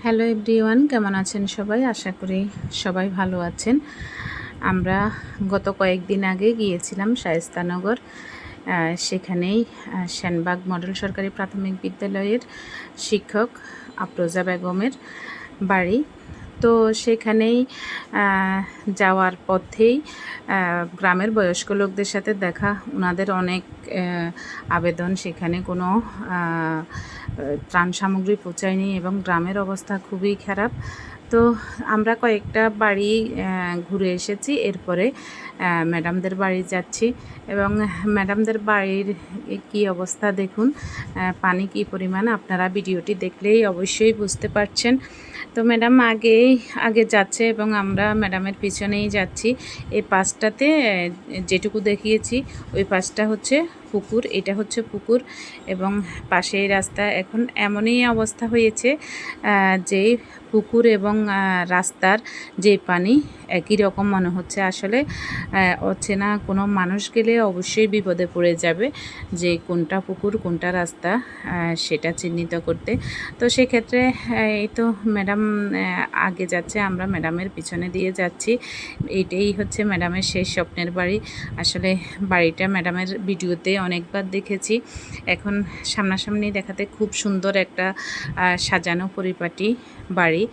Hello everyone, কেমন আছেন সবাই? আশা করি সবাই ভালো আছেন। আমরা গত কয়েকদিন আগে গিয়েছিলাম শায়েস্তানগর। সেখানেই সেনবাগ মডেল সরকারি প্রাথমিক বিদ্যালয়ের শিক্ষক আফরোজা বেগমের বাড়ি। তো সেখানেই যাওয়ার পথেই গ্রামের বয়স্ক লোকদের সাথে দেখা। ওনাদের অনেক আবেদন, সেখানে কোনো ত্রাণ সামগ্রী পৌঁছায়নি এবং গ্রামের অবস্থা খুবই খারাপ। তো আমরা কয়েকটা বাড়ি ঘুরে এসেছি, এরপরে ম্যাডামদের বাড়ি যাচ্ছি এবং ম্যাডামদের বাড়ির কি অবস্থা দেখুন, পানি কি পরিমাণ, আপনারা ভিডিওটি দেখলেই অবশ্যই বুঝতে পারছেন। তো ম্যাডাম আগে যাচ্ছে এবং আমরা ম্যাডামের পিছনেই যাচ্ছি। এই পাশটাতে যেটুকু দেখিয়েছি ওই পাশটা হচ্ছে পুকুর, এটা হচ্ছে পুকুর এবং পাশেই রাস্তা। এখন এমনই অবস্থা হয়েছে যে পুকুর এবং রাস্তার যে পানি একই রকম মনে হচ্ছে। আসলে অচেনা কোনো মানুষ গেলে অবশ্যই বিপদে পড়ে যাবে যে কোনটা পুকুর কোনটা রাস্তা সেটা চিহ্নিত করতে। তো সেক্ষেত্রে এই তো ম্যাডাম আগে যাচ্ছে, আমরা ম্যাডামের পিছনে দিয়ে যাচ্ছি। এটাই হচ্ছে ম্যাডামের সেই স্বপ্নের বাড়ি। আসলে বাড়িটা ম্যাডামের ভিডিওতে অনেকবার দেখেছি, এখন সামনাসামনি দেখাতে খুব সুন্দর একটা সাজানো পরিপাটি বাড়ি।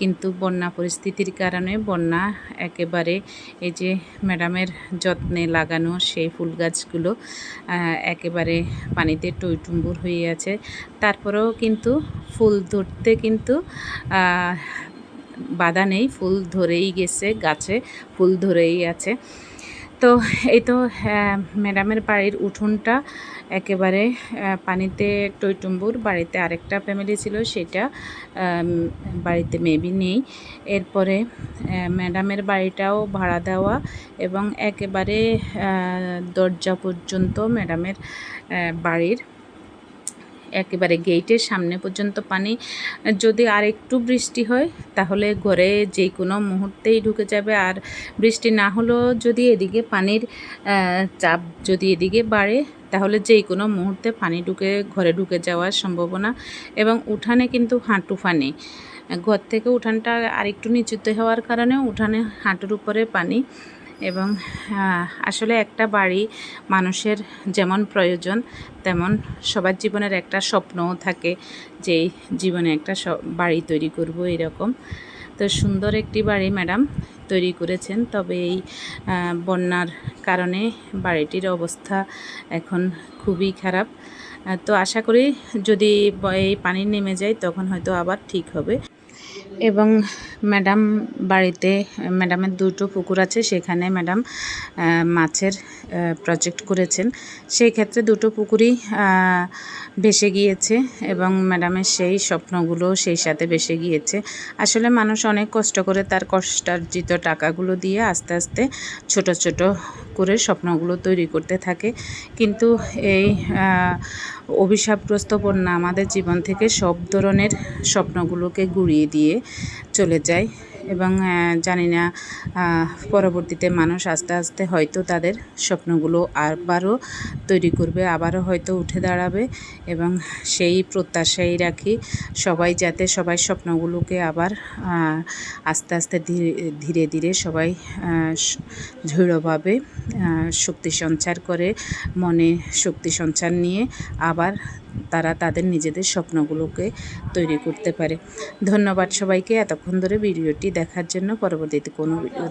কিন্তু বন্যা পরিস্থিতির কারণে বন্যা একেবারে এই যে ম্যাডামের যত্নে লাগানো সেই ফুল গাছগুলো একেবারে পানিতে টইটুম্বুর হয়ে আছে। তারপরেও কিন্তু ফুল ধরতে কিন্তু বাধা নেই, ফুল ধরেই গেছে, গাছে ফুল ধরেই আছে। তো এই তো ম্যাডামের বাড়ির উঠোনটা একেবারে পানিতে টইটুম্বুর। বাড়িতে আরেকটা ফ্যামিলি ছিল, সেটা বাড়িতে মেবি নেই। এরপরে ম্যাডামের বাড়িটাও ভাড়া দেওয়া এবং একেবারে দরজা পর্যন্ত ম্যাডামের বাড়ির একেবারে গেটের সামনে পর্যন্ত পানি। যদি আর একটু বৃষ্টি হয় তাহলে ঘরে যে কোনো মুহূর্তেই ঢুকে যাবে। আর বৃষ্টি না হলেও যদি এদিকে পানির চাপ যদি এদিকে বাড়ে তাহলে যে কোনো মুহূর্তে পানি ঘরে ঢুকে যাওয়ার সম্ভাবনা। এবং উঠানে কিন্তু হাঁটু পানি, ঘর থেকে উঠানটা আরেকটু নিচুতে হওয়ার কারণে উঠানে হাঁটুর উপরে পানি। এবং আসলে একটা বাড়ি মানুষের যেমন প্রয়োজন তেমন সবার জীবনের একটা স্বপ্নও থাকে যে জীবনে একটা বাড়ি তৈরি করব এরকম। তো সুন্দর একটি বাড়ি ম্যাডাম তৈরি করেছেন, তবে এই বন্যার কারণে বাড়িটির অবস্থা এখন খুবই খারাপ। তো আশা করি যদি এই পানি নেমে যায় তখন হয়তো আবার ঠিক হবে। এবং ম্যাডামের দুটো পুকুর আছে, সেখানে ম্যাডাম মাছের প্রজেক্ট করেছেন। সেই ক্ষেত্রে দুটো পুকুরই ভেসে গিয়েছে এবং ম্যাডামের সেই স্বপ্নগুলো সেই সাথে ভেসে গিয়েছে। আসলে মানুষ অনেক কষ্ট করে তার কষ্টার্জিত টাকাগুলো দিয়ে আস্তে আস্তে ছোট ছোট করে স্বপ্নগুলো তৈরি করতে থাকে, কিন্তু এই অভিশাপগ্রস্ত বন্যা আমাদের জীবন থেকে সব ধরনের স্বপ্নগুলোকে গুঁড়িয়ে দিয়ে চলে যায়। এবং জানি না পরবর্তীতে মানুষ আস্তে আস্তে হয়তো তাদের স্বপ্নগুলো আবারও তৈরি করবে, আবারও হয়তো উঠে দাঁড়াবে। এবং সেই প্রত্যাশাই রাখি সবাই যাতে সবাই স্বপ্নগুলোকে আবার আস্তে আস্তে ধীরে ধীরে সবাই দৃঢ়ভাবে শক্তি সঞ্চার করে, মনে শক্তি সঞ্চার নিয়ে আবার তারা তাদের নিজেদের স্বপ্নগুলোকে তৈরি করতে পারে। ধন্যবাদ সবাইকে এতক্ষণ ধরে ভিডিওটি দেখার জন্য। পরবর্তীতে কোনো ভিডিও